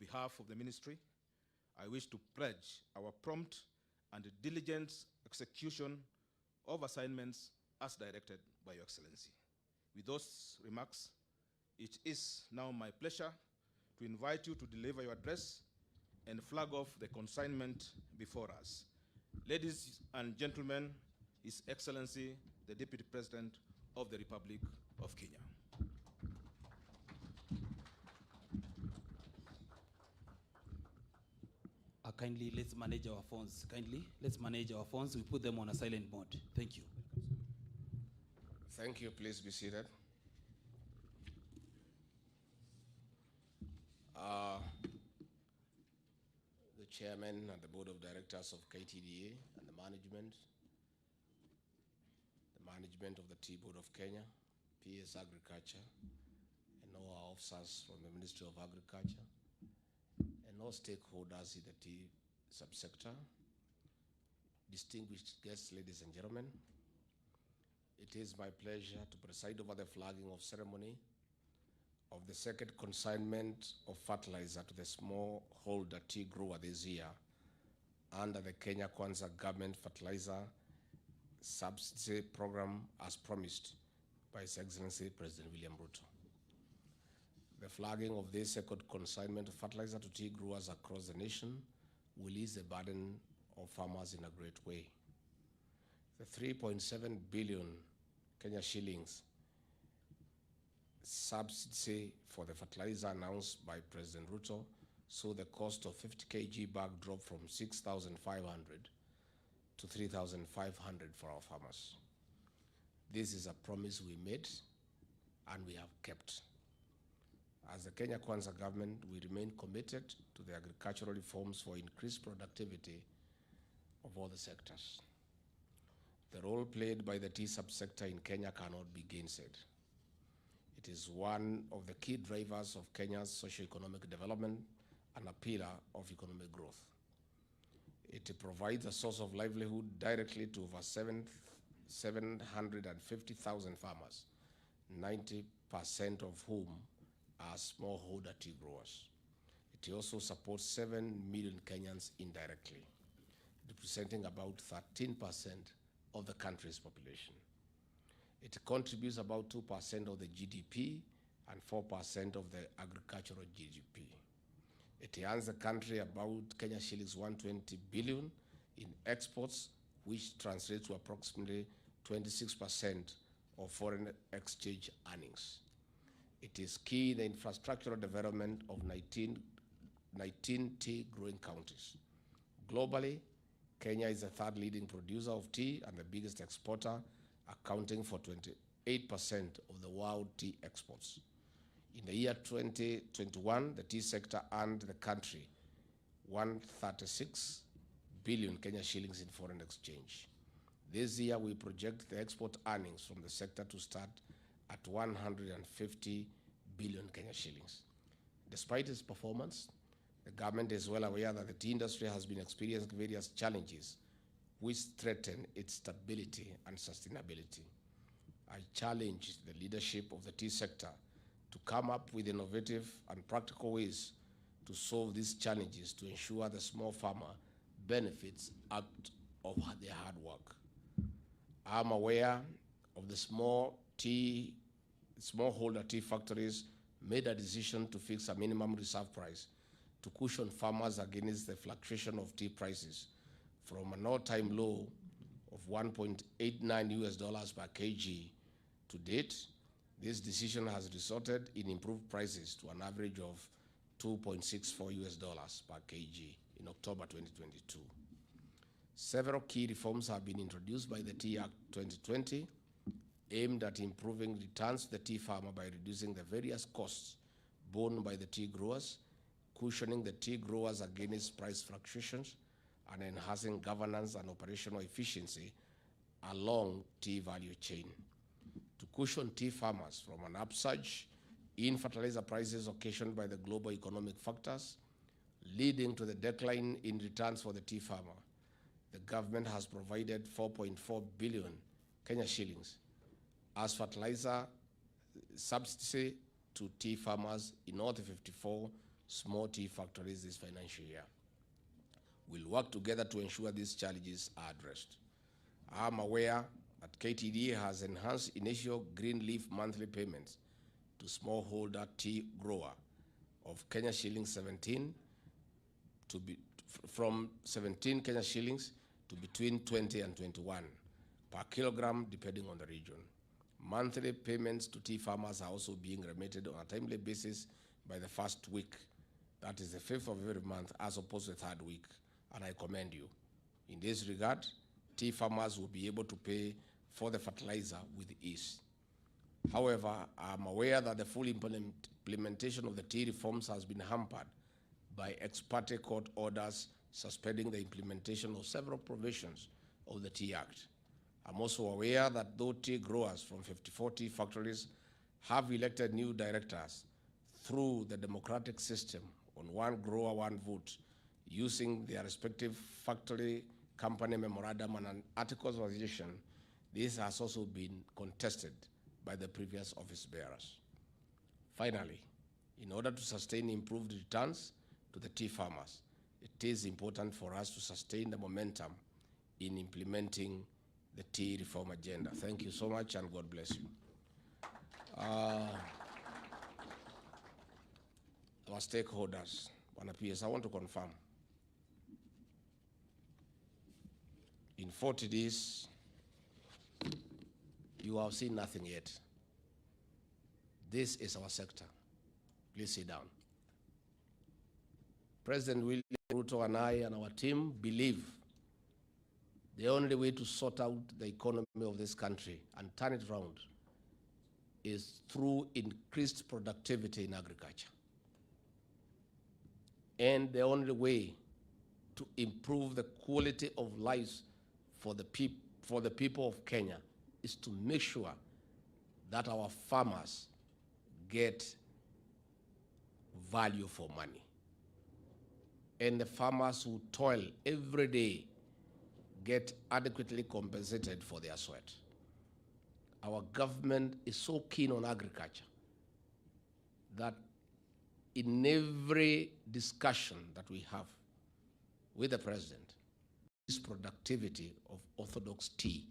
behalf of the ministry, I wish to pledge our prompt and diligent execution of assignments as directed by Your Excellency. With those remarks, it is now my pleasure to invite you to deliver your address and flag off the consignment before us. Ladies and gentlemen, His Excellency, the Deputy President of the Republic of Kenya. Kindly, let's manage our phones. Kindly, let's manage our phones. We put them on a silent mode. Thank you. Thank you. Please be seated. The Chairman and the Board of Directors of KTDA and the management of the Tea Board of Kenya, PS Agriculture, and all our officers from the Ministry of Agriculture, and all stakeholders in the tea subsector, distinguished guests, ladies and gentlemen, it is my pleasure to preside over the flagging of ceremony of the second consignment of fertilizer to the smallholder tea grower this year under the Kenya Kwanza Government Fertilizer Subsidy Program as promised by His Excellency President William Ruto. The flagging of this second consignment of fertilizer to tea growers across the nation will ease the burden of farmers in a great way. The 3.7 billion Kenya shillings subsidy for the fertilizer announced by President Ruto saw the cost of 50 kg bag drop from 6,500 to 3,500 for our farmers. This is a promise we made and we have kept. As the Kenya Kwanza government, we remain committed to the agricultural reforms for increased productivity of all the sectors. The role played by the tea subsector in Kenya cannot be gainsaid. It is one of the key drivers of Kenya's socio-economic development and a pillar of economic growth. It provides a source of livelihood directly to over 750,000 farmers, 90% of whom are smallholder tea growers. It also supports 7 million Kenyans indirectly, representing about 13% of the country's population. It contributes about 2% of the GDP and 4% of the agricultural GDP. It earns the country about Kenya shillings 120 billion in exports, which translates to approximately 26% of foreign exchange earnings. It is key in the infrastructural development of 19 tea growing counties. Globally, Kenya is the third leading producer of tea and the biggest exporter, accounting for 28% of the world tea exports. In the year 2021, the tea sector earned the country 136 billion Kenya shillings in foreign exchange. This year, we project the export earnings from the sector to start at 150 billion Kenya shillings. Despite its performance, the government is well aware that the tea industry has been experiencing various challenges which threaten its stability and sustainability. I challenge the leadership of the tea sector to come up with innovative and practical ways to solve these challenges to ensure the small farmer benefits out of their hard work. I'm aware of the smallholder tea factories made a decision to fix a minimum reserve price to cushion farmers against the fluctuation of tea prices from an all-time low of $1.89 per kg to date. This decision has resulted in improved prices to an average of $2.64 per kg in October 2022. Several key reforms have been introduced by the Tea Act 2020, aimed at improving returns to the tea farmer by reducing the various costs borne by the tea growers, cushioning the tea growers against price fluctuations, and enhancing governance and operational efficiency along tea value chain. To cushion tea farmers from an upsurge in fertilizer prices occasioned by the global economic factors, leading to the decline in returns for the tea farmer, the government has provided 4.4 billion Kenya shillings as fertilizer subsidy to tea farmers in all the 54 small tea factories this financial year. We'll work together to ensure these challenges are addressed. I'm aware that KTD has enhanced initial green leaf monthly payments to smallholder tea grower of Kenya shillings 17 to be from 17 Kenya shillings to between 20 and 21 per kilogram, depending on the region. Monthly payments to tea farmers are also being remitted on a timely basis by the first week, that is the 5th of every month, as opposed to the third week, and I commend you. In this regard, tea farmers will be able to pay for the fertilizer with ease. However, I'm aware that the full implementation of the tea reforms has been hampered by ex parte court orders suspending the implementation of several provisions of the Tea Act. I'm also aware that though tea growers from 54 tea factories have elected new directors through the democratic system on one grower, one vote, using their respective factory company memorandum and articles of association, this has also been contested by the previous office bearers. Finally, in order to sustain improved returns to the tea farmers, it is important for us to sustain the momentum in implementing the tea reform agenda. Thank you so much, and God bless you. Our stakeholders, PS, I want to confirm. In 40 days, you have seen nothing yet. This is our sector. Please sit down. President William Ruto and I and our team believe the only way to sort out the economy of this country and turn it around is through increased productivity in agriculture. And the only way to improve the quality of lives for the people of Kenya is to make sure that our farmers get value for money. And the farmers who toil every day get adequately compensated for their sweat. Our government is so keen on agriculture that in every discussion that we have with the president, this productivity of orthodox tea